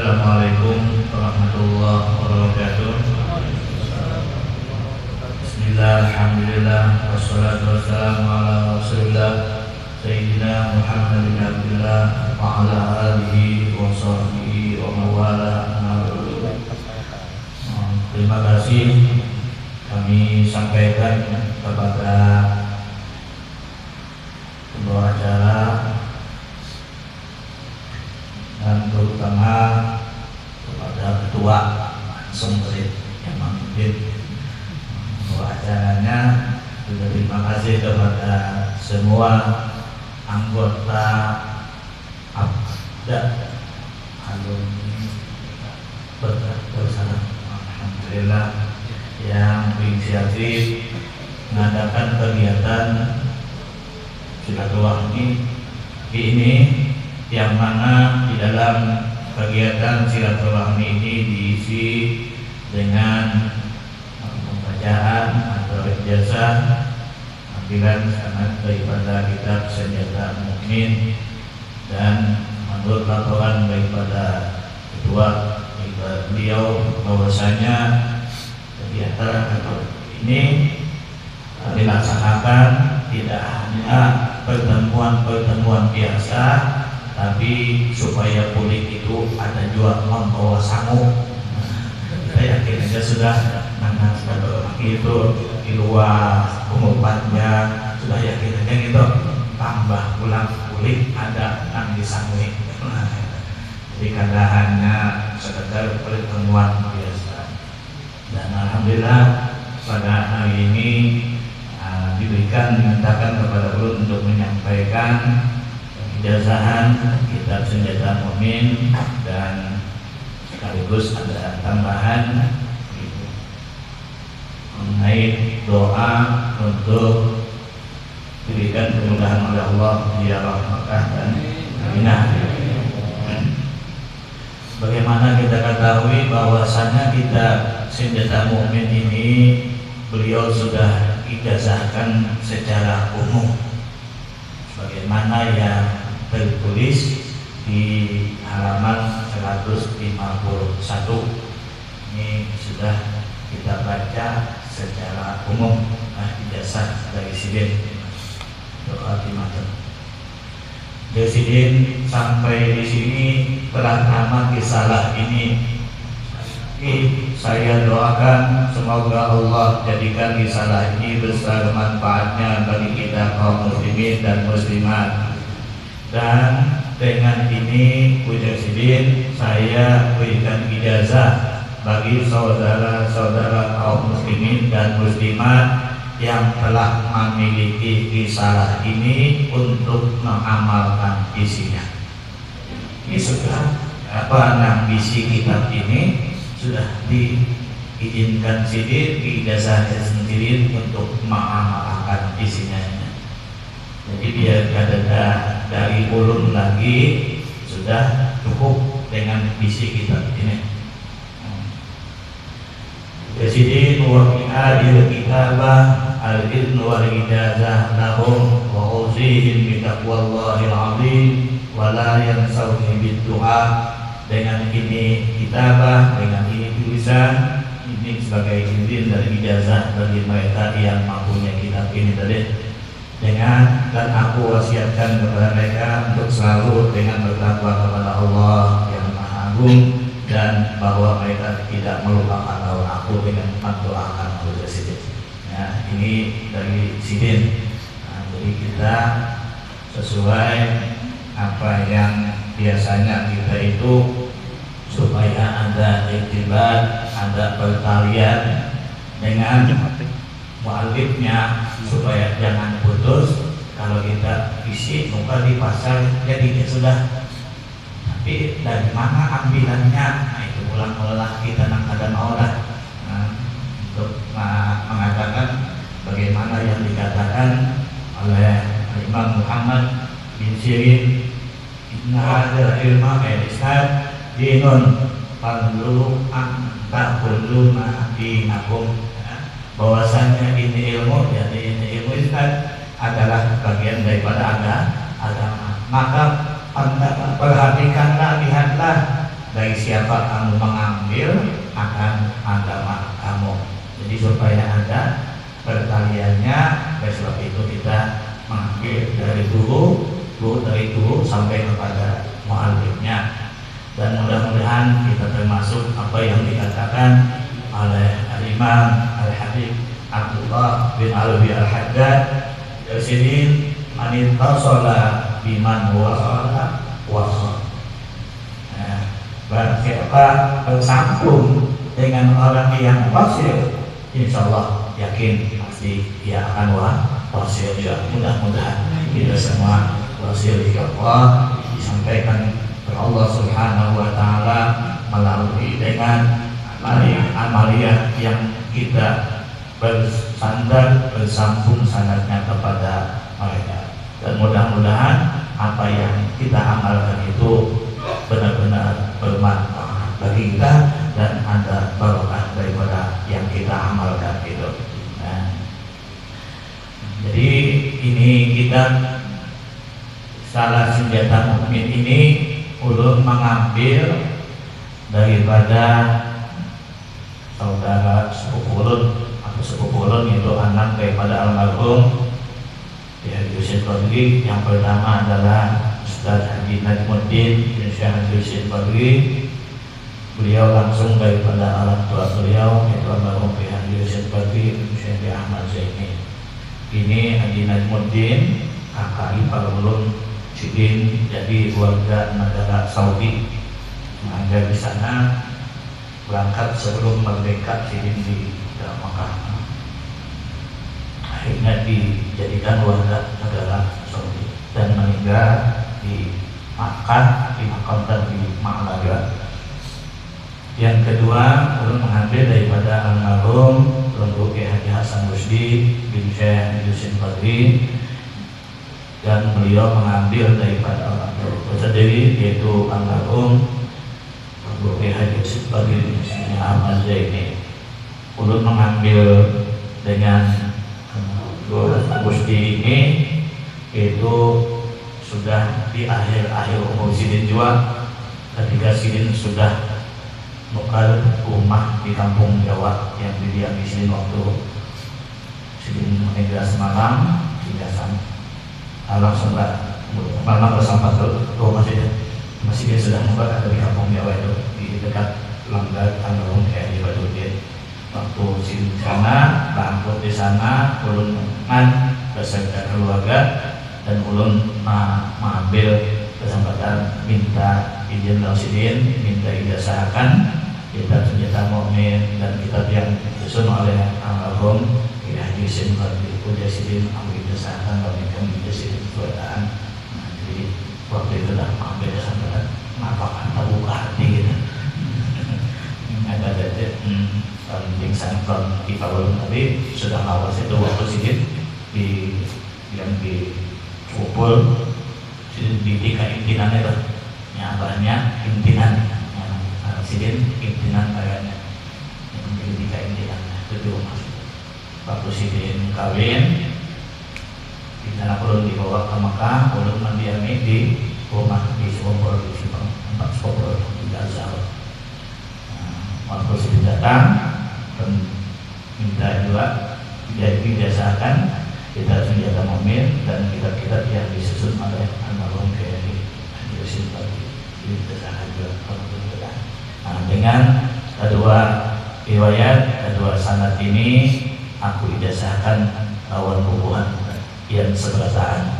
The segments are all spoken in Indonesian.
Assalamualaikum warahmatullahi wabarakatuh. Bismillah, alhamdulillah, wassalatu wassalamu ala rasulillah Sayyidina Muhammad bin Abdullah wa ala alihi wa sahbihi wa mawala. Terima kasih kami sampaikan kepada pembawa acara dan terutama kepada ketua Sumberit yang memimpin pembawa acaranya. Juga terima kasih kepada semua anggota APDA alumni bersama alhamdulillah yang berinisiatif mengadakan kegiatan silaturahmi ini, yang mana di dalam kegiatan silaturahmi ini diisi dengan pembacaan atau ijazah tampilan sanad daripada kitab Senjata Mukmin, dan menurut laporan daripada ketua beliau bahwasanya kegiatan ini dilaksanakan tidak hanya pertemuan biasa, tapi supaya kulit itu ada juga membawa sangu. Kita yakin aja sudah itu di luar pengobatnya, sudah yakin aja gitu, tambah pulang kulit ada yang disangui. Jadi kada hanya sekedar pertemuan biasa. Dan alhamdulillah pada hari ini dimintakan kepada ulun untuk menyampaikan ijazahan kitab Senjata Mukmin, dan sekaligus ada tambahan mengenai doa untuk diberikan kemudahan oleh Allah ziarah Makkah dan Madinah. Bagaimana kita ketahui bahwasanya kitab Senjata Mukmin ini beliau sudah ijazahkan secara umum sebagaimana yang tertulis di halaman 151. Ini sudah kita baca secara umum, ijazah dari Sidin doa timatan. Presiden sampai di sini telah tamat risalah ini. Saya doakan semoga Allah jadikan risalah ini besar manfaatnya bagi kita kaum muslimin dan muslimat. Dan dengan ini Presiden saya berikan ijazah bagi saudara-saudara kaum muslimin dan muslimat yang telah memiliki risalah ini untuk mengamalkan isinya. Ini sudah ambisi kitab ini sudah diizinkan sendiri, diijazahkan sendiri untuk mengamalkan isinya. Jadi biar ada dari ulun lagi, sudah cukup dengan isi kitab ini. Presiden wakiladil kitabah al-idn wal ijazah lahum wa uzihim bitaqwallahil azim wa la yansawni bid-du'a. Dengan ini kitabah, dengan ini tulisan ini sebagai izin dari ijazah bagi mereka yang mempunyai kitab ini tadi. Dan aku wasiatkan kepada mereka untuk selalu dengan bertakwa kepada Allah yang Maha Agung, dan bahwa mereka tidak melupakan Allah aku dengan mendoakan Presiden. Ya, ini dari Sidin. Jadi kita sesuai apa yang biasanya kita itu, supaya ada iktibat, ada pertalian dengan mu'alifnya, supaya jangan putus. Kalau kita isi muka di pasar jadinya sudah, tapi dari mana ambilannya? Nah, itu ulang-ulang kita nak ada maulah untuk mengatakan bagaimana yang dikatakan oleh Imam Muhammad bin Sirin, inna hadza ilma al-islam dinun fadlu an ta'khuduna dinakum. Bahwasanya ini ilmu, jadi ini ilmu Islam adalah bagian daripada agama. Maka perhatikanlah, lihatlah dari siapa kamu mengambil akan agama kamu. Jadi supaya ada pertaliannya, oleh sebab itu kita mengambil dari guru dari guru sampai kepada muallimnya. Dan mudah-mudahan kita termasuk apa yang dikatakan oleh Al-Imam Al-Habib Abdullah bin Alwi Al-Haddad Al-Sidin manittasala biman wasala wasal. Barang siapa bersambung dengan orang yang wasil, insya Allah yakin pasti dia akan wasil juga. Mudah-mudahan kita semua wasil ya Allah, disampaikan oleh Allah Subhanahu wa taala melalui dengan amalia yang kita bersandar bersambung sanadnya kepada mereka. Dan mudah-mudahan apa yang kita amalkan itu benar-benar bermanfaat bagi kita dan ada barokah daripada yang kita amalkan itu. Nah, jadi ini kita salah senjata mukmin ini ulun mengambil daripada saudara sepupu ulun atau sepupu ulun, itu anak daripada almarhum ya Yusuf Badri. Yang pertama adalah Ustaz Haji Najmuddin bin Syekh Yusuf Badri. Beliau langsung daripada orang tua beliau yaitu almarhum Haji Yusuf Badri bin Syekh Ahmad Zaini. Ini Haji Najmuddin kakak ipar ulun Sidin, jadi warga negara Saudi, ada di sana, berangkat sebelum merdeka Sidin di Makkah. Akhirnya dijadikan warga negara Saudi dan meninggal di Makkah, dimakamkan di Malaga. Yang kedua, ulun mengambil daripada almarhum Tuan Haji Hasan Rusdi bin Syekh Yusuf Badri, dan beliau mengambil daripada orang tua sendiri yaitu almarhum Haji Yusuf Badri bin Syekh Ahmad Zaini. Ulun mengambil dengan Gusti ini itu sudah di akhir umur Sidin juga, ketika Sidin sudah lokal rumah di kampung Jawa yang didiami Sidin waktu Sidin meninggal semalam hingga langsung malam bersama rumah masih dia sudah membuat ada di kampung Jawa itu di dekat Langgar Tangerung kayak di Badudin. Waktu Sidin di sana, bangkut di sana, ulun mengan beserta keluarga dan ulun mengambil kesempatan minta izin dari Sidin, minta ijazahkan kita senjata mukmin dan kitab yang disusun oleh almarhum Haji Yusuf Badri Puja Sidin ambil ijazahkan bagi kami Sidin keberadaan. Jadi waktu itu dah mengambil kesempatan ngapakan terbuka hati gitu. Ada pingsan from Kipalun tadi sudah lawas itu waktu Sidin yang di Kupul Sidin di tiga impinan itu ya banyak impinan Sidin impinan kayaknya yang di tiga impinan itu masuk waktu Sidin kawin di sana ulun dibawa ke Mekah, ulun mendiami di rumah di Sukopol di Simpang 4 Sukopol di Gaza. Waktu Sidin datang dan minta juga jadi biasakan kita senjata mukmin dan kitab-kitab yang disusun oleh almarhum Haji Yusuf Badri dibiasakan juga alhamdulillah. Nah, dengan kedua riwayat, kedua sanad ini aku ijazahkan lawan bubuhan yang seberataan.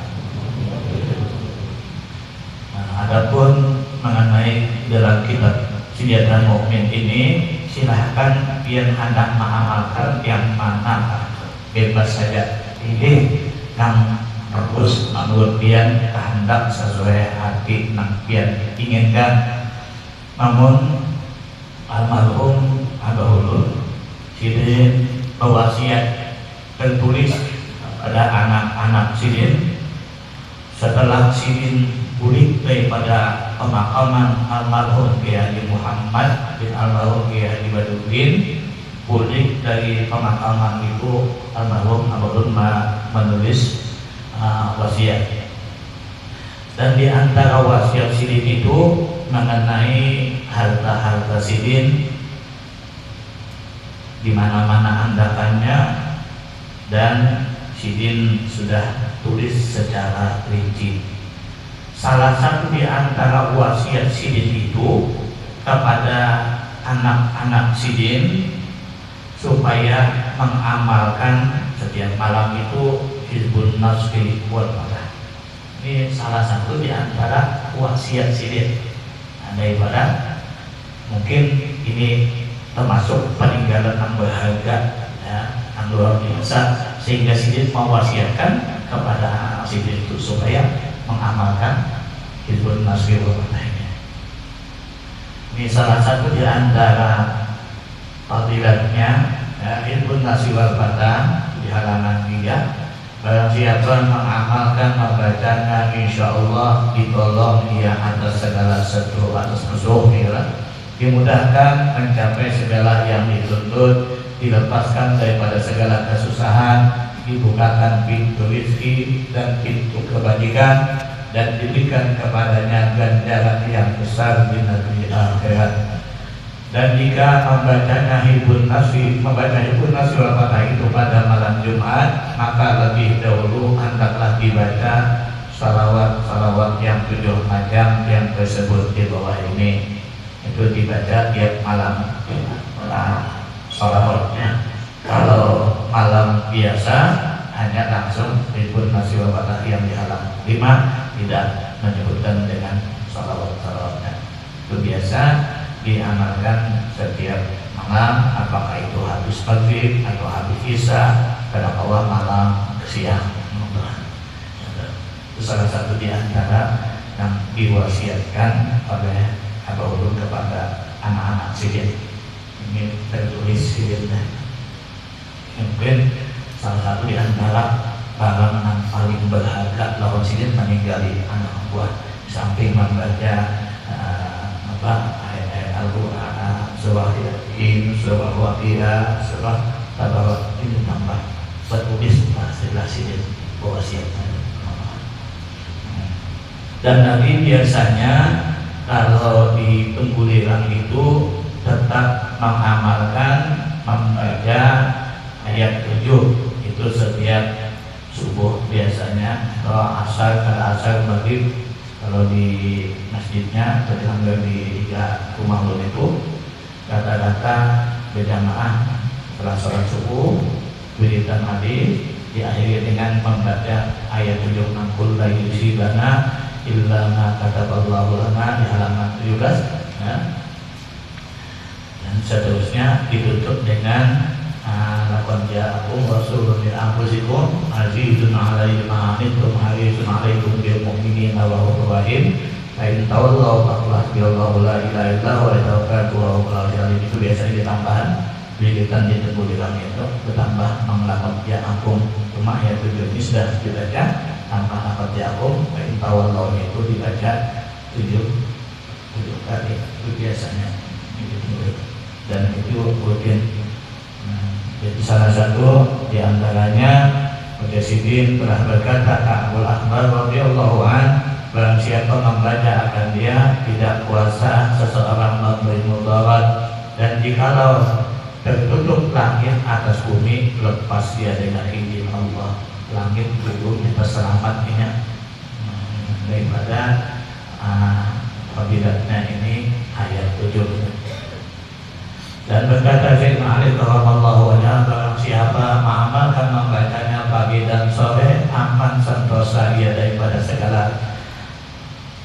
Nah, adapun mengenai dalam kitab senjata mukmin ini silahkan yang hendak mengamalkan yang mana bebas saja, pilih yang bagus menurut pian kehendak sesuai hati nang pian inginkan. Namun almarhum Abah Ulun Sidin berwasiat tertulis pada anak-anak Sidin setelah Sidin pulih daripada pemakaman almarhum Haji Muhammad bin almarhum Haji Badudin, pulih dari pemakaman itu almarhum Abah Ulun menulis wasiat Dan di antara wasiat sidin itu mengenai harta-harta sidin, di mana-mana andakannya, dan sidin sudah tulis secara rinci. Salah satu di antara wasiat sidin itu kepada anak-anak sidin supaya mengamalkan setiap malam itu hizbun nasfi wal falah. Ini salah satu di antara wasiat sidin. Ada ibarat mungkin ini termasuk peninggalan yang berharga, ya, yang luar biasa, sehingga sidin mewasiatkan kepada sidin itu supaya mengamalkan hizbun nasfi wal falah ini. Ini salah satu di antara fadilatnya, ya, hizbun nasfi wal falah di halaman 3. Barang siapa mengamalkan membacanya, insya Allah ditolong ia atas segala sesuatu, atas musuh, dimudahkan mencapai segala yang dituntut, dilepaskan daripada segala kesusahan, dibukakan pintu rezeki dan pintu kebajikan, dan diberikan kepadanya ganjaran yang besar di negeri akhirat. Dan jika membacanya hizbun nasfi, membaca hizbun nasfi wal falah itu pada malam Jumat, maka lebih dahulu hendaklah dibaca salawat yang 7 macam yang tersebut di bawah ini. Itu dibaca tiap malam. Salawatnya kalau malam biasa hanya langsung hizbun nasfi wal falah yang di halaman 5, tidak menyebutkan dengan salawatnya. Itu biasa diamalkan setiap malam, apakah itu habis maghrib atau habis isya, kadang Allah malam siang. Itu salah satu di antara yang diwasiatkan oleh Abah Ulun kepada anak-anak sidin. Ini tertulis sidinnya. Mungkin salah satu di antara barang yang paling berharga lawan sidin meninggali anak buah, samping membaca Al-Quran, surah Yasin, surah Waqiah, surah Tabarak, ini tambah bertulis setelah sidin wasiatnya. Dan Nabi biasanya kalau di pengguliran itu tetap mengamalkan membaca ayat 7 itu setiap subuh biasanya, atau asar maghrib. Kalau di masjidnya teranggar di rumah Ulun itu kata-kata berjamaah setelah sholat subuh wiridan hadis diakhiri dengan membaca ayat 7 Qul la yusibana illa ma kataballahu lana di halaman 17, ya. Dan seterusnya ditutup dengan laqad ja'akum rasulun min anfusikum azizun 'alaihi ma 'anittum harisun 'alaikum bil mu'minina rahufur rahim fa in tawallaw faqul hasbiyallahu la ilaha illa huwa tawakkaltu wa huwal alim. Itu biasanya ditambahan bilitan di tembuliran itu bertambah laqad ja'akum. Cuma ayat 7 ini sudah dibaca tanpa laqad ja'akum, fa in tawallaw itu dibaca 7 kali itu biasanya. Dan itu rutin. Jadi salah satu di antaranya Mujasidin telah berkata Ka'bul Akbar radhiyallahu an, barang siapa membaca akan dia tidak kuasa seseorang memberi mudarat, dan jikalau tertutup langit atas bumi lepas dia dengan izin Allah. Langit bumi terselamatnya daripada fadilatnya ini ayat 7. Dan berkata Sayyidina Ali radhiyallahu anhu, barang siapa mengamalkan membacanya pagi dan sore, aman sentosa ia daripada segala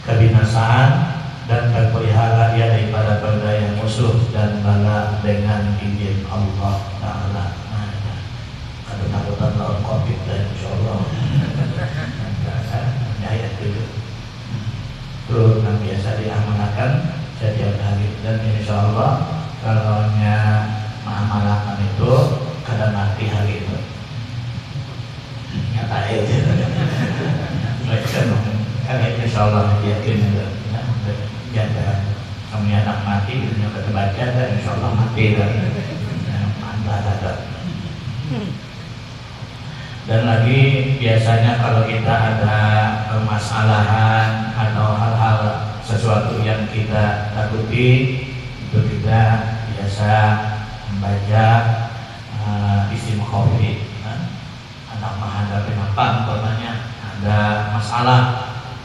kebinasaan dan terpelihara ia daripada berdaya musuh dan bala dengan izin Allah Ta'ala. Ada takutan lawan COVID dan insyaallah ayat 7 itu yang biasa diamalkan setiap hari, dan insyaallah kalau mengamalkan itu kadang mati hari itu nyata itu karena insyaallah yakin jangan kami anak mati itu yang terbaca dan insyaallah mati dan mantap ada. Dan lagi biasanya kalau kita ada permasalahan atau hal-hal sesuatu yang kita takuti, itu kita biasa membaca isim khofi. Anak menghadapi apa umpamanya ada masalah,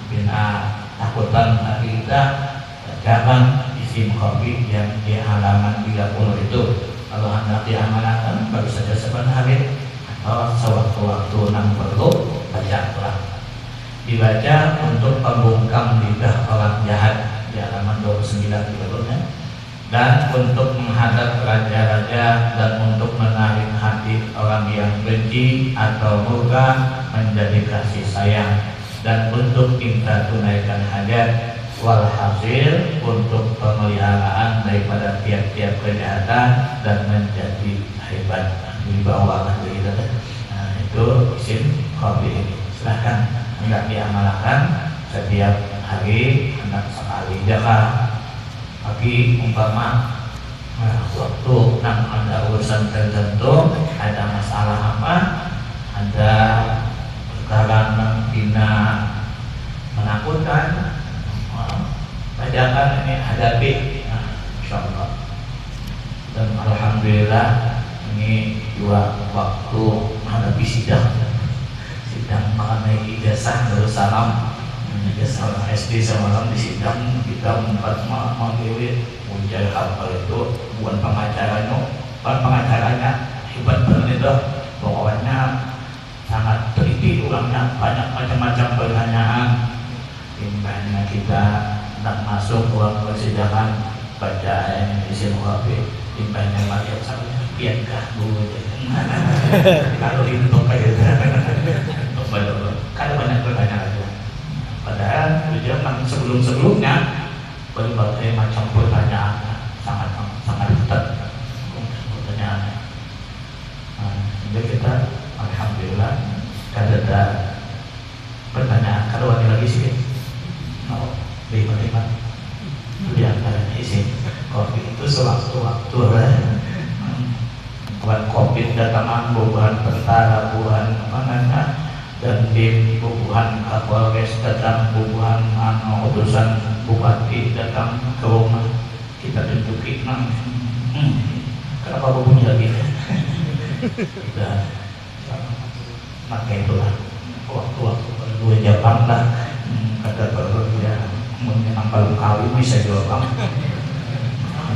bina takutan dari kita, bacakan isim khofi yang di halaman 30 itu. Kalau hendak diamalkan baru saja sebenarnya atau sewaktu-waktu yang perlu baca. Dibaca untuk pembungkam lidah orang jahat di halaman 29 berikutnya, dan untuk menghadap raja-raja, dan untuk menarik hati orang yang benci atau murka menjadi kasih sayang, dan untuk minta tunaikan hajat. Walhasil untuk pemeliharaan daripada tiap-tiap kejahatan dan menjadi hebat. Di bawah nanti kita, nah, itu isim khofi. Silahkan hendak diamalkan setiap hari, hendak sekali jaga. Tapi umpama waktu nang ada urusan tertentu, ada masalah apa, ada perkara yang bina menakutkan, bacakan ini hadapi, insyaallah. Dan alhamdulillah ini dua waktu menghadapi sidang mengenai ijazah Darussalam, ijazah orang SD semalam di sidang kita empat menggilir muncul apa itu bukan pengacaranya hebat banget itu, pokoknya sangat teliti orangnya, banyak macam-macam pertanyaan. Timbangnya kita hendak masuk ruang persidangan baca ayat isim khofi, timbangnya mati sampai piankah dulu kalau itu kayak kalau banyak pertanyaan aja. Padahal zaman sebelumnya berbagai macam pertanyaan, sangat ketat pertanyaannya. Jadi kita alhamdulillah ada pertanyaan kalau ada lagi sih. Lima di antaranya isim khofi itu sewaktu-waktu buat COVID datang, bubuhan tentara, bubuhan mana, dan di bubuhan Kapolres datang, bubuhan utusan bupati datang ke rumah, kita tunjukin kenapa bubunya lagi kita maka itulah waktu-waktu dua Jepang lah, kata baru dia menambah kali bisa jawab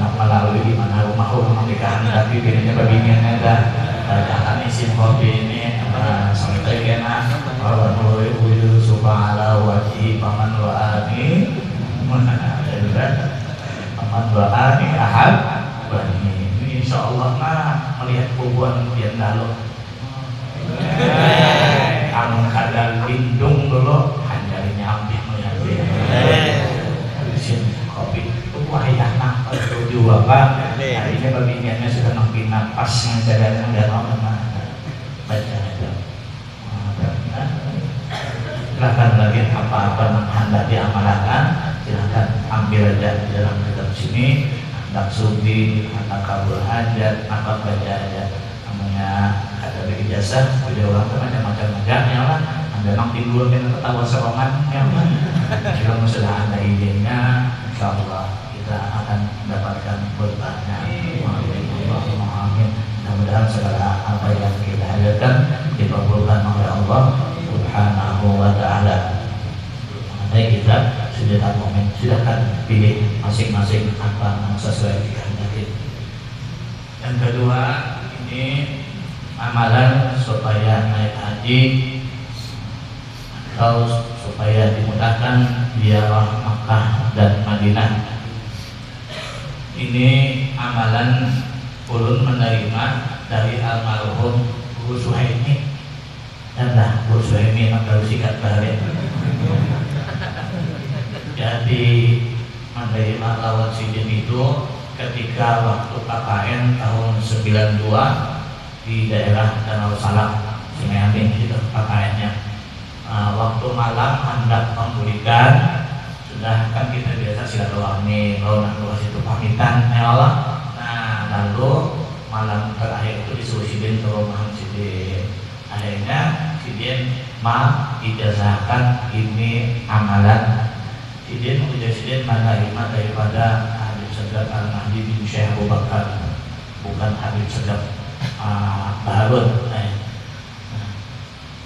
melalui di mana rumah nikahan, tapi bedanya babingan ada bacakan isim khofi ini sampai kena bahwa mulai wujud subhanallah wajib paman wa'ani paman wa'ani ahad ini insyaallah melihat bubuan yang lalu anu kadang lindung dulu hanyarinya ambil melihat isim khofi wahai anak tujuh bapak hari ini babingannya sudah nampi napas menjaga mendalam baca itu. Silahkan lagi apa-apa yang hendak diamalkan, silahkan ambil aja di dalam kitab sini. Hendak sugi, hendak kabul hajat, apa baca aja. Namanya ada ijazah, beliau orang macam-macam ya lah. Anda nanti dulu kita ketawa serongan ya lah. Kalau sudah ada idenya, insyaallah kita akan mendapatkan berkahnya. Amin. Mudah-mudahan segala apa yang kita hadirkan dikabulkan oleh Allah Subhanahu wa taala. Baik, kita sudah momen, silakan pilih masing-masing apa yang sesuai dengan kita. Yang kedua, ini amalan supaya naik haji atau supaya dimudahkan ziarah Makkah dan Madinah. Ini amalan ulun menerima dari almarhum Guru Suhaimi. Dan Guru Suhaimi yang baru sikat bahari. Jadi menerima lawan sidin itu ketika waktu KKN tahun 92 di daerah Danau Salak, Cimahi itu KKN-nya. Waktu malam hendak memulihkan, sudah kan kita biasa silaturahmi, lalu itu pamitan Allah. Nah lalu malam terakhir itu disuruh sidin ke rumah sidin. Akhirnya Sidin ijazahkan ini amalan. Sidin menerima daripada Habib Sagaf Al-Mahdi bin Syekh Abu Bakar, bukan Habib Sagaf Baharun.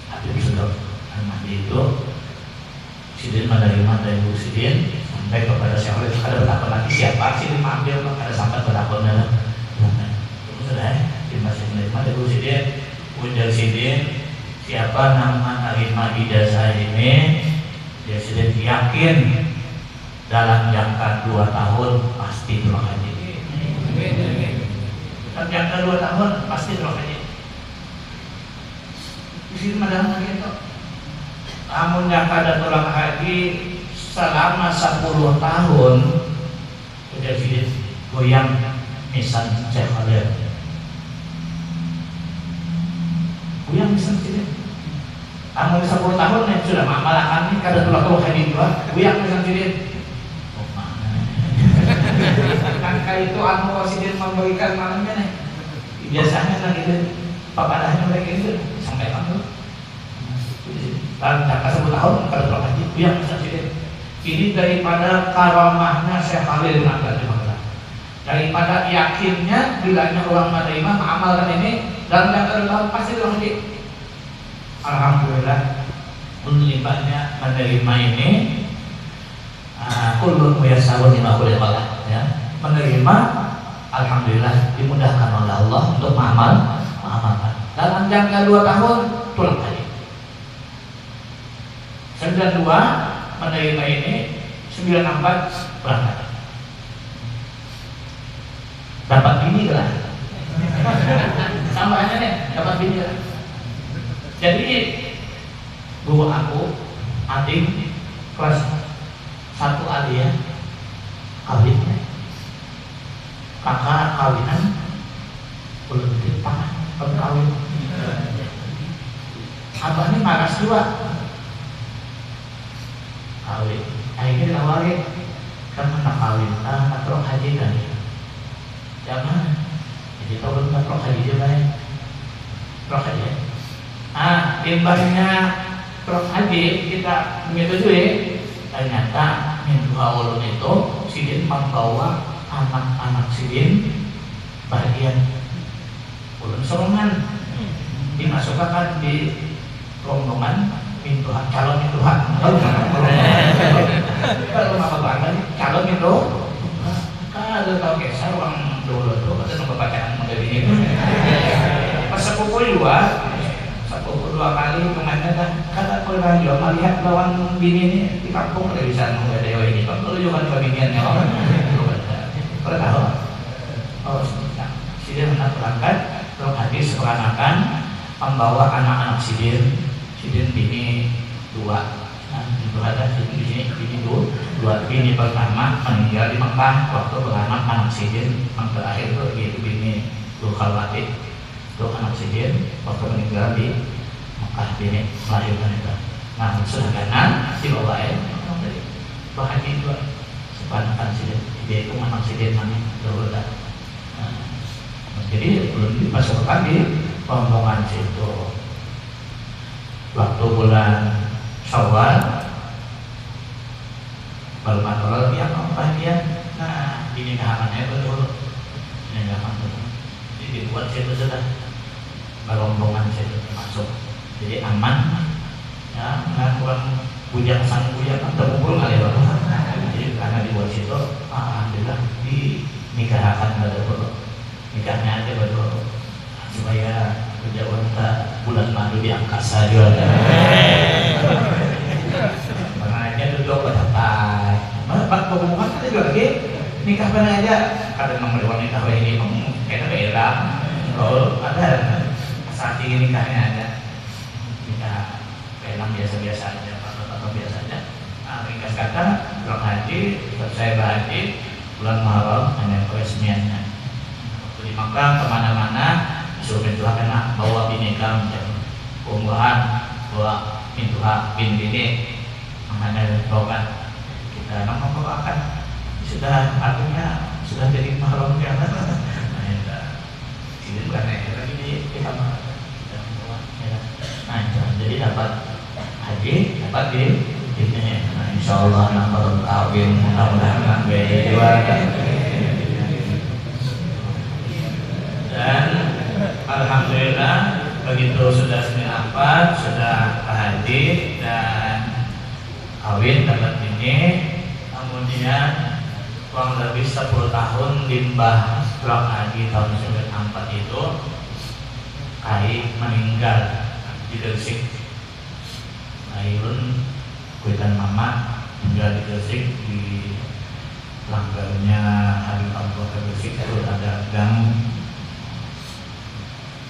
Habib Sagaf Al-Mahdi itu Sidin menerima dari Ibu Sidin sampai kepada Syekh Khalid. Ada bertakon lagi siapa Sidin mengambil, ada sampai bertakonnya. Terus sudah masih menerima dari Ibu Sidin. Ujar Sidin, siapa nama nerima ijazah ini, dia Sidin yakin dalam jangka 2 tahun pasti terima haji. Dalam jangka 2 tahun pasti terima haji. Di sini madang gitu. Namun jangka dan terima haji selama 10 tahun, ujar Sidin goyang misan Syekh Khalid. Goyang misan Sidin. Namun 10 tahun sudah mamalakan ini kada tulah haji dua, goyang misan Sidin. Angka itu anu Sidin memberikan malamnya nih. Biasanya kan itu papadahnya mereka itu sampai kamu. Dan jangka 10 tahun kada tulah haji, goyang misan Sidin. Ini daripada karamahnya Syekh Khalil bin Abdul Mukhtar. Daripada yakinnya bilanya orang menerima mengamalkan ini dalam jangka 2 tahun pasti terima haji. Alhamdulillah menerimanya menerima ini kulun muyassarun lima khuliqa ya, menerima alhamdulillah dimudahkan oleh Allah untuk mengamalkan dalam jangka 2 tahun pulang haji. 92 menerima ini, 94 berangkat. Dapat bini lah. Sama aja nih, dapat bini lah. Jadi guru aku, adik kelas 1 alia kawinnya, kakak kawinan, belum dipangan, belum kawin. Abahnya maras 2 kawin. Akhirnya ditawarin, kan anak kawin, anak roh haji kan? Jangan, jadi tahu belum roh haji juga ya, roh haji. Timbangnya roh haji kita menyetujui. Ternyata minggu awal itu Sidin membawa anak-anak Sidin bagian ulun sorongan dimasukkan di rombongan mintuhan, calon mintuhan. Kalau apa banget calon mintu, kalau tahu kisah orang dulu tuh ada nomor bacaan model ini. Pas sepupu juga, sepupu 2 kali kemana dah, kata orang juga melihat lawan bini ini di kampung ada bisa nggak ada ini, kalau juga kan pemilihannya orang, kalau tahu, oh Sidin hendak berangkat, terus hadis seperanakan membawa anak-anak Sidin bini 2, itu ada bini 2, bini pertama meninggal di Mekah waktu beranak anak Sidin, yang terakhir itu yaitu bini Khalwatid, itu anak Sidin waktu meninggal di Mekah, bini melahirkan itu. Nah sudah kanan dibawa dari bahagia 2 sepanakan Sidin, dia itu anak Sidin namanya dulu dah. Jadi belum dimasukkan di rombongan situ. Waktu bulan Syawal baru matolol dia bahagia. Nah ini kehamannya betul, ini kehaman betul. Jadi dibuat situ sudah rombongan situ masuk. Jadi aman. Ya, nggak kurang bujang sang bujang terkumpul kali ya. Jadi karena dibuat situ, alhamdulillah dinikahkan pada dulu. Nikahnya aja baru supaya kejauhan bulan madu di angkasa juga. Makanya duduk berdapat. Pak pengumuman kan juga lagi nikah mana aja. Ada nomor nikah ini kita beda. Kalau ada saat ini nikahnya ada nikah pelang biasa-biasa aja, atau biasa aja. Ringkas kata belum haji, selesai haji bulan Muharram hanya peresmiannya. Di Makkah kemana-mana suruh mintuha kena bawa bineka umrohan, bawa mintuha bini mana bawa kita nama bawakan sudah artinya sudah jadi mahram ya. Nah itu bukan lagi di kamar ya. Nah, jadi dapat haji, dapat di ini. Nah, insya Allah nak baru kawin, mudah-mudahan nak berdua. Dan alhamdulillah begitu sudah 94, sudah haji dan kawin dapat ini, kemudian kurang lebih 10 tahun limbah setelah haji tahun 94 itu Kai meninggal di Gresik. Kairun kuitan mama tinggal di Gresik, di langgarnya Habib Abu Bakar Gresik itu ada gang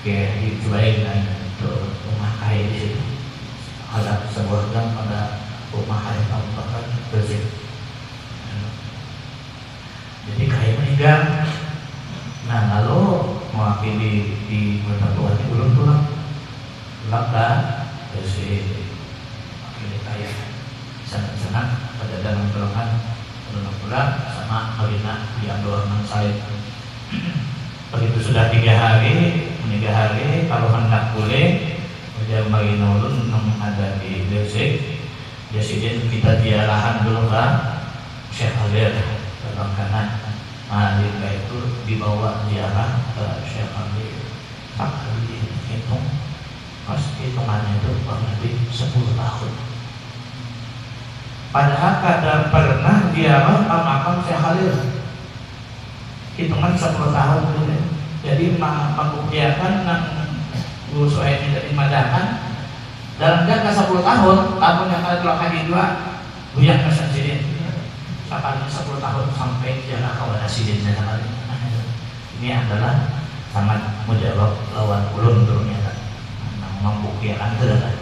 kayak dijualin itu rumah Kai di situ. Ada sebuah gang pada rumah Habib Abu Bakar Gresik. Jadi Kai meninggal. Nah, lalu mewakili di kota Tuhan belum pulang kan? Terus wakili Kai sangat-sangat pada dalam golongan pulang sama Marina di Abdurrahman Said. Begitu sudah 3 hari, kalau hendak boleh dia Marina ulun ada di Gresik. Jadi kita ziarahan dulu kan Syekh Khalil dalam kanan. Nah, itu dibawa ziarah ke Syekh Khalil. Tak kali hitung, pas hitungannya itu kurang lebih 10 tahun. Padahal kadang pernah ziarah ke makam Syekh Khalil. Hitungan 10 tahun dulu. Jadi membuktikan yang Guru Suhaimi dari Madakan dalam jangka 10 tahun yang kali telah haji 2 buyang kesaksian. Sampai 10 tahun sampai jalan kawan asidin dan ini adalah sangat mujawab lawan ulun turunnya membuktikan itu kan.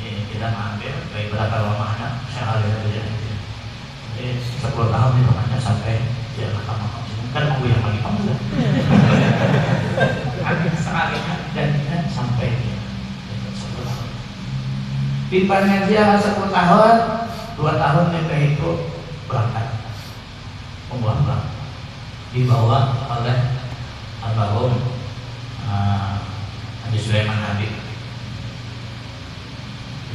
Ini kita mengambil baik berapa lamanya saya kali aja. Jadi 10 tahun itu hanya sampai jalan kawan kan mau yang lagi kamu lah. Sekali dan sampai 10 tahun. Pimpinannya dia 10 tahun, 2 tahun mereka itu berangkat membuang dibawa oleh almarhum Haji Sulaiman Habib.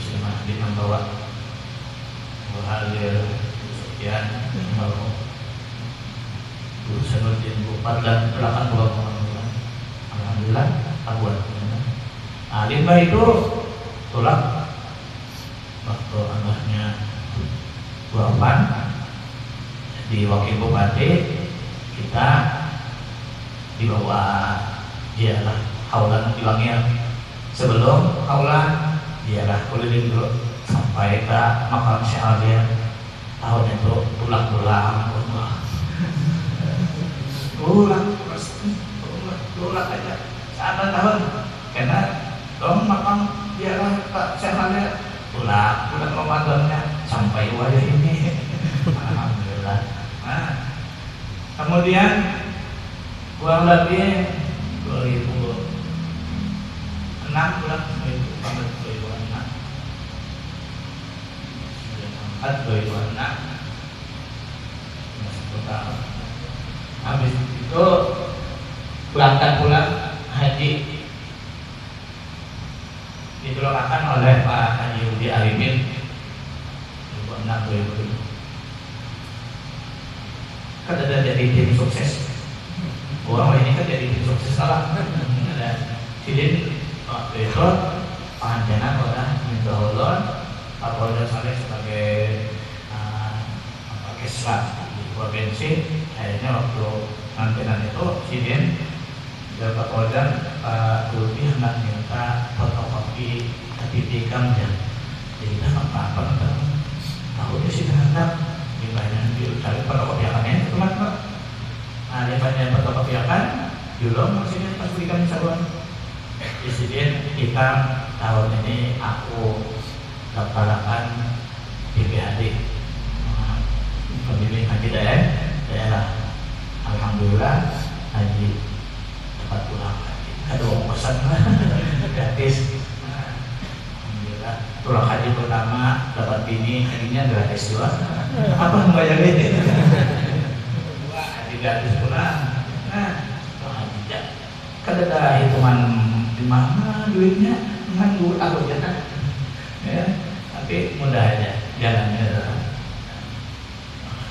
Sulaiman Habib membawa Hadir Sufyan almarhum Guru Sanuddin Bupati dan 80 orang. Alhamdulillah abuat. Nah, limbah itu tolak waktu anaknya wafat di wakil bupati, kita dibawa ziarah haulan di Wangil. Sebelum haulan ziarah keliling dulu sampai ke makam Syekh Khalil. Tahun itu pulang aja 1 tahun karena dong makam ziarah Pak Syekh Khalil pulang Ramadannya sampai wajah ini. Alhamdulillah. Nah, kemudian kurang lebih 2006 bulan 2006 habis itu berangkat pulang haji ditolakkan oleh Pak Haji Yudi Arifin 2006. Kan ada jadi tim sukses. Orang ini kan jadi tim sukses salah. Ada sidin waktu itu panjana orang minta ulun Kapolda Saleh sebagai kesrat di provinsi. Akhirnya waktu nantian itu sidin dari Kapolda Pak Lutfi hendak minta fotokopi KTP Kamja. Jadi kan apa-apa tahu dia sih hendak banyak dicari fotokopiakannya teman-teman. Nah, dia banyak fotokopiakan belum maksudnya pas berikan saluran. Presiden kita tahun ini aku daftarkan PPHD pembimbing haji daerah. Alhamdulillah haji tepat pulang. Ada uang pesan gratis. Alhamdulillah pulang haji pertama dapat bini hajinya gratis juga. Apa membayarnya? Wah, haji gratis pulang. Nah, haji kan ada hitungan di mana duitnya nganggur aku jangan ya, tapi mudah aja jalannya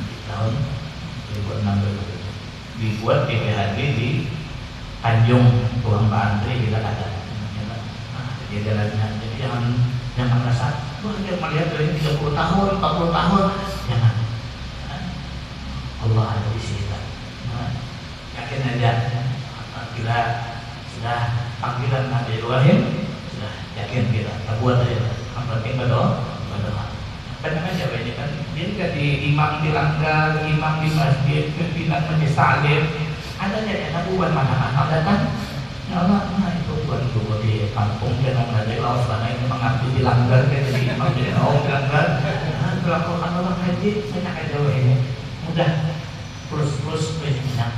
di tahun 2016 dibuat TPHD di Tanjung Tuang Antri kita ada jadi jalannya, jadi jangan merasa wah dia melihat dari 30 tahun 40 tahun jangan, Allah ada di sini. Yakin aja bila sudah panggilan Nabi Ibrahim sudah yakin kita buat aja, yang penting berdoa. Kadang aja ini kan jadi kan di imam di langgar, imam di masjid, pimpinan majelis taklim ada aja yang buat mana datang ya Allah, nah itu buat dulu di kampung jangan ada laos karena ini mengabdi di langgar kayak jadi imam di langgar, nah melakukan orang haji banyak aja ini mudah plus banyak.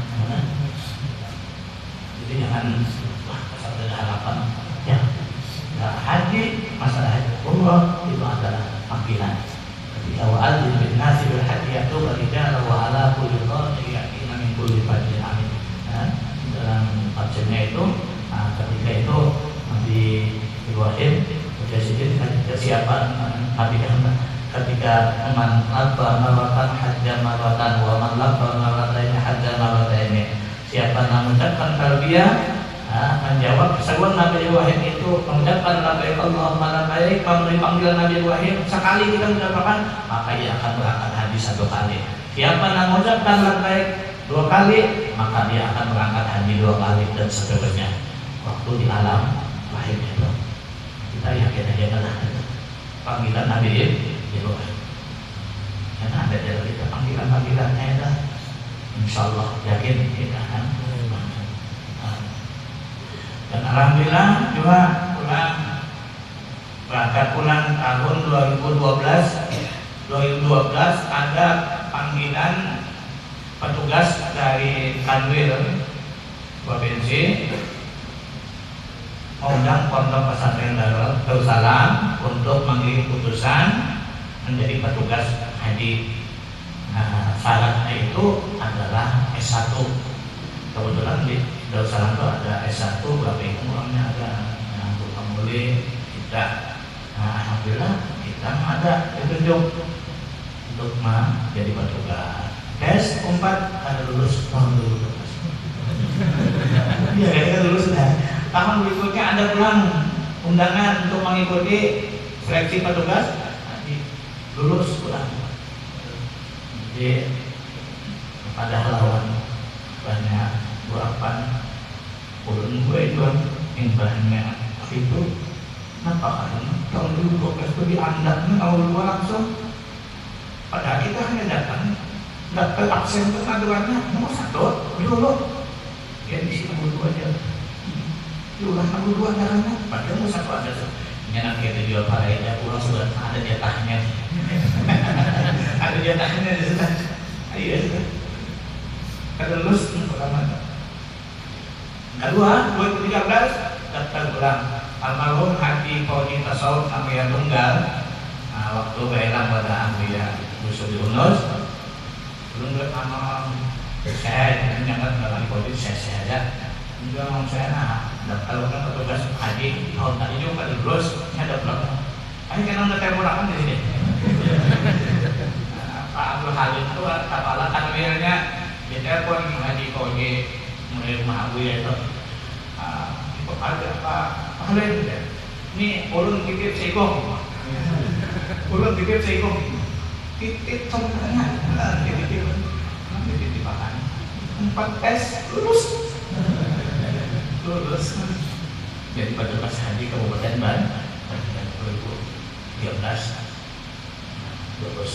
Jadi jangan wah asal ada harapan ya. Nah, haji masalah haji umrah itu adalah panggilan. Ketika wa'adzin bin nasi bil haji yaitu rijal wa ala kulli qadri yatina min kulli fajrin amin. Dalam tafsirnya itu ketika itu Nabi Ibrahim presiden kesiapan Nabi ketika man labba maratan hajja maratan wa man labba marataini hajja marataini, siapa yang mengucapkan talbiyah menjawab keseruan Nabi Ibrahim itu mengucapkan labbaik Allahumma labbaik, memenuhi panggilan Nabi Ibrahim sekali kita mengucapkan maka ia akan berangkat haji 1 kali. Siapa yang mengucapkan labbaik 2 kali maka dia akan berangkat haji 2 kali dan seterusnya. Waktu di alam lahir itu kita yakin aja adalah panggilan Nabi Ibrahim. Karena ada jalan kita panggilannya ada. Insyaallah yakin kita kan. Dan alhamdulillah juga berangkat pulang tahun 2012 ada panggilan petugas dari Kanwil provinsi mengundang Pondok Pesantren Darussalam untuk mengirim putusan menjadi petugas haji. Nah, syaratnya itu adalah S1. Kebetulan di Darussalam itu ada S1, berapa itu orangnya ada untuk pemulih kita. Nah, alhamdulillah kita ada ditunjuk untuk menjadi petugas. Tes 4 ada lulus tahun 2012. Iya, kita lulus sudah. Tahun berikutnya ada pulang undangan untuk mengikuti seleksi petugas. Lulus pulang. Jadi pada lawan banyak burapan ulun gue itu yang banyak itu kenapa karena tahun 2012 itu diandaknya tahun 2 langsung padahal kita hanya datang daftar absen itu aduannya nomor 1 dulu ya di sini nomor 2 aja diulang nomor 2 caranya padahal nomor 1 ada nyenak kita jual parahnya pulang sudah ada jatahnya ada jatahnya di sana iya sudah kada lulus pertama. Kedua 2013 daftar ulang almarhum Haji Fauzi Tasawuf Amriya Tunggal. Waktu berelang pada Amriya Yusuf Yunus belum nama saya menyangkat dalam Fauzi saya aja juga mau saya daftar ulang petugas haji tahun tadi juga pada lulus ada belum ini kan udah temporakan di sini. Pak Abdul Halim itu kepala kanwilnya ditelepon Haji Fauzi mulai rumah Abu ya itu ada Pak Halim ini ulun titip sekong titip semuanya titip makan 4 tes lulus jadi petugas haji Kabupaten Bandung 2013 lulus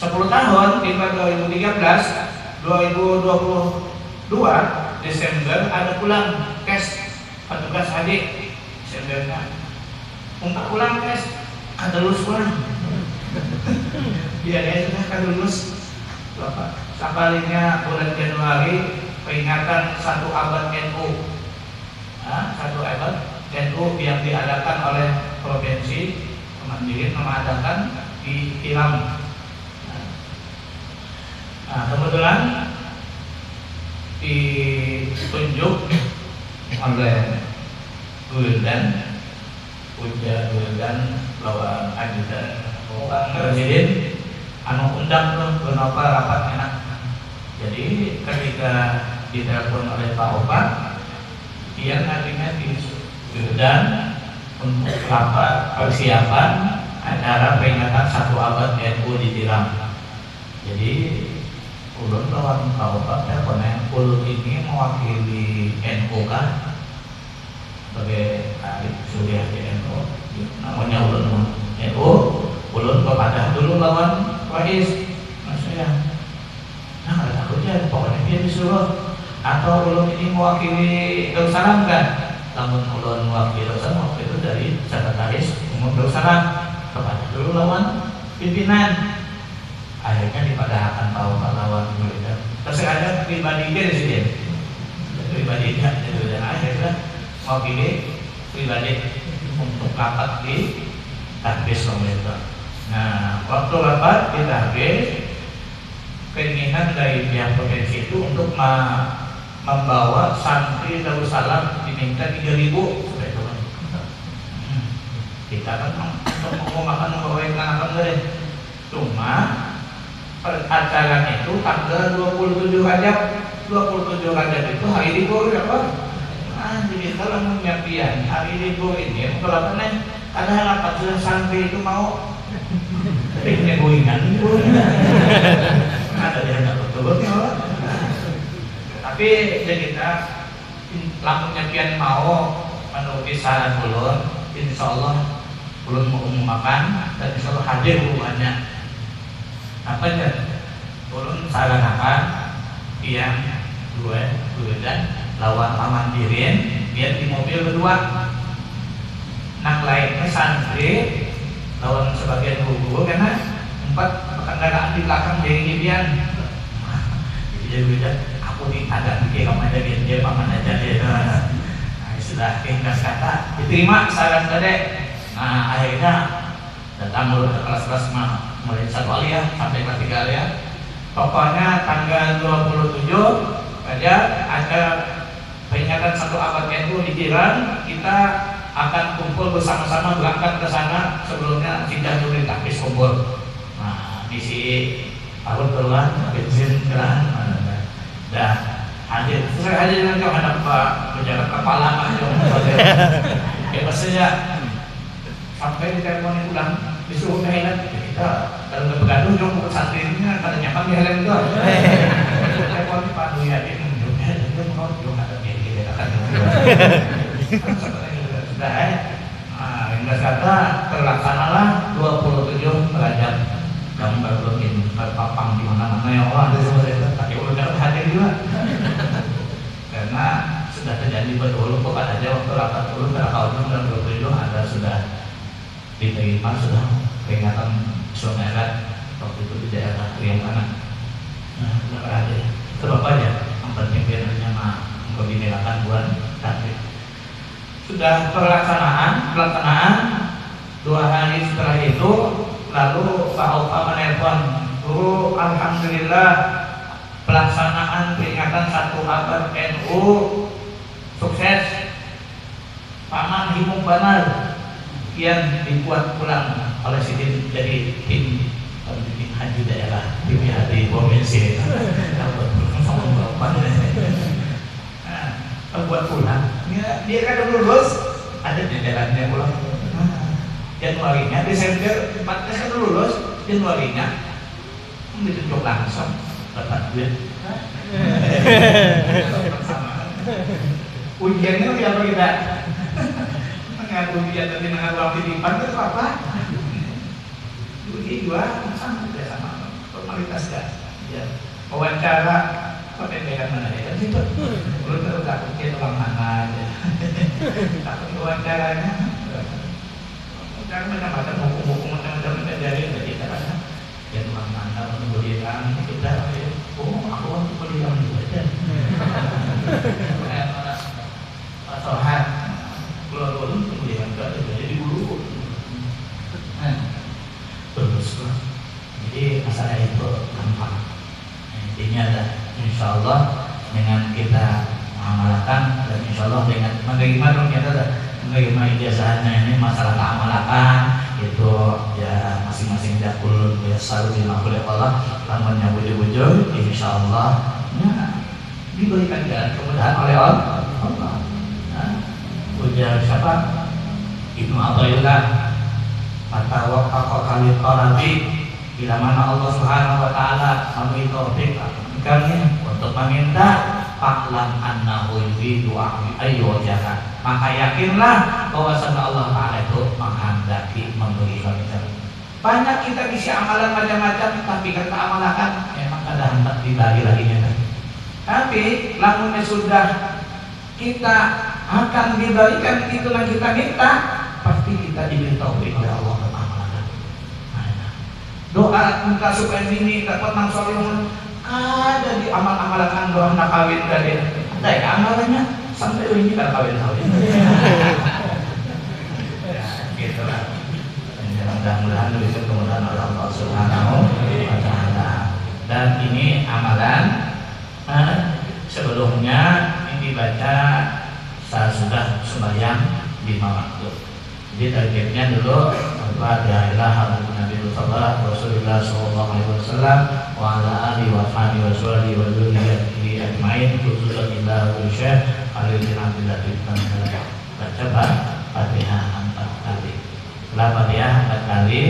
10 tahun hingga 2013 2022 Desember ada pulang tes petugas haji Desembernya untuk pulang tes ada lulus pulang dia sudah kan lulus sekalinya bulan Januari peringatan 1 abad NU 1 abad NU yang diadakan oleh provinsi Mandiri mengadakan di Tiram. Nah, kebetulan ditunjuk oleh Wildan Wildan lawan ajudan Pak Presiden anu undang tuh kenapa rapat enak. Jadi ketika ditelepon oleh Pak Opa, dia nanti Wildan untuk rapat persiapan acara peringatan 1 abad NU di Tiram. Jadi ulun lawan Pak Opa teleponnya, ulun ini mewakili NU kan sebagai ahli Suriah di NU, namanya ulun NU, ulun kepada dulu lawan Rais maksudnya. Nah ada takutnya pokoknya dia disuruh atau ulun ini mewakili Darussalam kan. Namun ulun mewakili Darussalam waktu itu dari Sekretaris Umum Darussalam kepada dulu lawan pimpinan. Akhirnya dipadahkan tahu lawan mereka. Terus ada pribadi dia di sini. Pribadi dia dan akhirnya mewakili pribadi untuk rapat di Tahfiz pemerintah. Nah, waktu rapat di Tahfiz, keinginan dari pihak provinsi itu untuk membawa santri Darussalam diminta 3.000 supaya itu kan. Kita kan mau makan membawa anak dari. Cuma acara itu tanggal 27 Rajab. 27 Rajab itu hari libur ya Pak. Jadi kalau menyiapkan hari libur ini kalau nih ada harapan sudah santri itu mau piknik goingan itu ada dia nggak betul tapi kita langsung nyiapkan mau menuruti saran ulun, insya Allah ulun mau makan dan insya Allah hadir hubungannya apa aja ulun saranakan yang dua dan lawan dirin biar di mobil berdua. Nah lainnya santri lawan sebagian guru karena 4 kendaraan di belakang dari Bian. Jadi beda aku nih ada pikir kemana dia paman aja dia. Nah, sudah ringkas kata diterima saran tadi. Nah akhirnya datang mulai ke kelas-kelas mulai 1 aliyah sampai kelas 3 aliyah. Pokoknya tanggal 27 aja ada peringatan 1 abad NU di Tiran. Kita akan kumpul bersama-sama berangkat ke sana. Sebelumnya tidak dulu Tahfiz kumpul. Nah, misi tahun keluar bensin keran. Dah hadir. Saya hadir nanti ada Pak pejabat kepala aja. Ya pastinya sampai di telepon pulang disuruh kehilangan kita kalau nggak bergaduh dong bukan santrinya pada nyaman di helm itu. Telepon Pak Duyadin dia mau dong ada dia akan sudah hingga kata terlaksanalah 27 Rajab gambar login terpapang di mana-mana ya Allah ada semua itu tapi udah hadir juga karena sudah terjadi betul kok aja waktu rapat dulu tahun 27 ada sudah diterima sudah peringatan Sumerat waktu itu di daerah Priamana. Nah, sudah ada sebab aja yang penting biasanya mengkoordinasikan buat takdir. Sudah pelaksanaan 2 hari setelah itu lalu Pak Opa menelpon guru, alhamdulillah pelaksanaan peringatan 1 abad NU sukses. Paman Himung Banar yang dibuat ulang oleh Sidin jadi tim pembimbing haji daerah tim di provinsi. Buat pulang ya, dia kan lulus ada di daerahnya pulang Januarinya Desember 14 kan lulus Januarinya ditunjuk langsung dapat duit ujiannya apa kita mengaku ujian tapi mengaku titipan itu apa uji juga sama formalitas ya wawancara pendidikan mana ya kan situ belum tahu takutnya orang mana aja takut wawancaranya kan macam-macam hukum-hukum macam-macam dari kita kan ya orang mana kemudian kita aku kemudian juga aja sohat keluar kemudian juga jadi dulu terus jadi masalah itu gampang intinya ada insya Allah dengan kita mengamalkan dan insya Allah dengan menerima dong kita menerima ijazahnya ini masalah keamalan itu ya masing-masing dakul ya selalu dimakul oleh Allah. Namun yang bujur-bujur insya Allah diberikan kemudahan oleh Allah. Ujar siapa? Ibnu Athaillah, kata waqaqa kali talabi, bila mana Allah Subhanahu wa taala memberi taufik kami untuk meminta, fa'lam annahu yuridu ayyujaha, maka yakinlah bahwasanya Allah taala itu menghendaki memberi kami. Banyak kita isi amalan macam-macam, tapi kata amalan memang ada hendak dibagi lagi. Tapi lamunnya sudah kita akan diberikan itu yang kita minta, pasti kita diberi taufik oleh Allah Taala. Doa minta supaya ini dapat nang solihun, ada di amal-amalan doa nak kawin tadi. Ada ya amalannya sampai ini kalau kawin. Ya, gitulah. Mudah-mudahan bisa kemudahan oleh Allah Subhanahu wa taala. Dan ini amalan sebelumnya ini dibaca saat sudah sembahyang 5 waktu. Jadi targetnya dulu la ilaha illallah Rasulullah sallallahu alaihi wasallam wa ala alihi wa sahbihi wa sahbihi wa dzurriyyatihi ajmain khususan ila Syekh Khalil bin Abdullah bin Abdullah. Baca Fatihah 4 kali. Setelah Fatihah 4 kali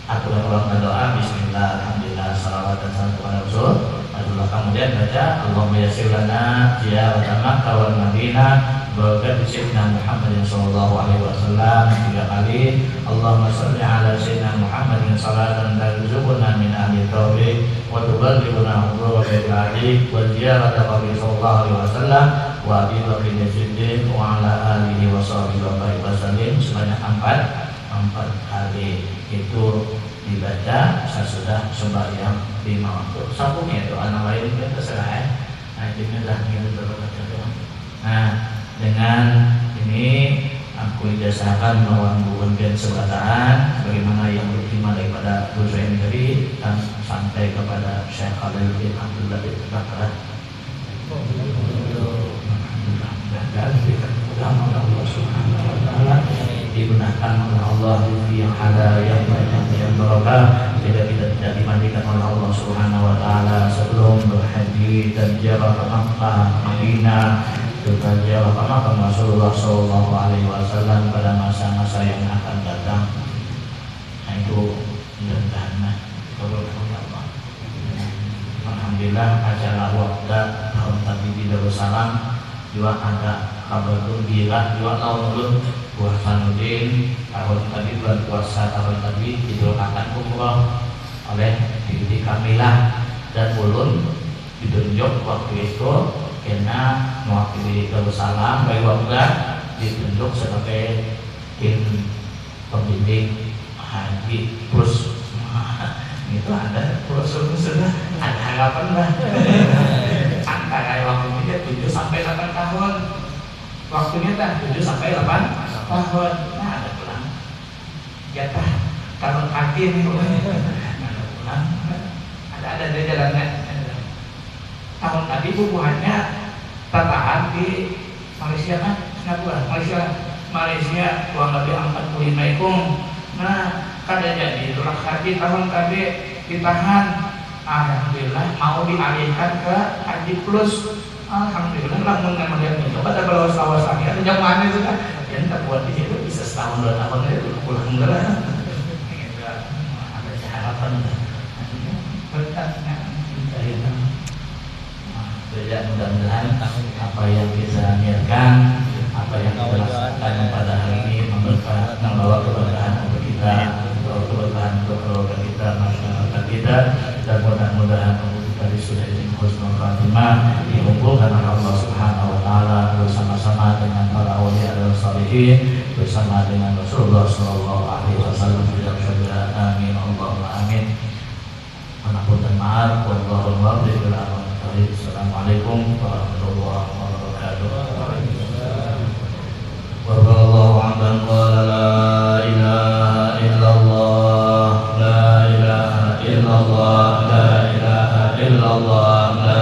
aturan ulang doa bismillah alhamdulillah salawat dan salam kepada Rasul. Kemudian baca Allahumma yassir lana ziyarata Makkah wal Madinah berkat Sayyidina Muhammad sallallahu alaihi wasallam 3 kali. Allahumma shalli ala Sayyidina Muhammadin salatan tarzuquna min ahli tauhid wa tuballighuna hurra bil hadi wa ziyarata Nabi sallallahu alaihi wasallam wa Abi Bakr Siddiq wa ala alihi wa sahbihi wa sallam sebanyak 4 kali. Itu dibaca sesudah sembahyang 5 waktu. Sabungnya itu anak lain kan terserah ya. Nah, ini dah gitu terus. Nah, dengan ini aku ijazahkan melawan dan sebataan bagaimana yang diterima daripada guru saya ini tadi dan sampai kepada Syekh Khalil bin Abdullah bin Abdullah. Allah Subhanahu wa taala digunakan oleh Allah yang halal yang banyak yang barokah, tidak dimandikan oleh Allah Subhanahu wa taala sebelum berhaji dan ziarah ke Makkah, Madinah, juga ziarah ke makam Rasulullah sallallahu alaihi wasallam pada masa-masa yang akan datang. Nah, itu mudah-mudahan keberkahan Allah. Alhamdulillah acara waktu tahun tadi di Darussalam juga ada kabar gembira juga tahun lalu buat Sanudin tahun tadi bulan puasa tahun tadi didoakan umroh oleh Binti Kamilah dan Ulun ditunjuk waktu itu karena mewakili Darussalam baik waktu ditunjuk sebagai tim pembimbing haji plus itu ada plus sudah ada harapan lah antara waktunya 7 sampai 8 tahun waktunya dah 7 sampai 8 tahun. Nah, ada pulang jatah tahun akhir ada pulang ada jalannya tahun tadi bubuhannya tataan di Malaysia kan Singapura Malaysia kurang lebih 45 ekor. Nah, kada jadi turah haji tahun tadi ditahan. Alhamdulillah mau dialihkan ke haji plus. Alhamdulillah lamun kemudian mencoba ada balas-balas lagi ada jamaahnya itu kan yang tak buat di situ bisa setahun 2 tahun itu pulang enggak ada harapan berkatnya tidak mudah-mudahan apa yang kita niatkan apa yang kita lakukan pada hari ini membawa keberkahan untuk kita keberkahan untuk keluarga kita masyarakat kita dan mudah-mudahan dari sudah husnul khatimah dikumpulkan oleh Allah Subhanahu wa taala bersama-sama dengan para awliya dan salihin bersama dengan Rasulullah sallallahu alaihi wasallam dalam syurga. Amin Allahumma amin. Pangapunten maaf wallahu a'lam bishawab. Assalamualaikum warahmatullahi wabarakatuh.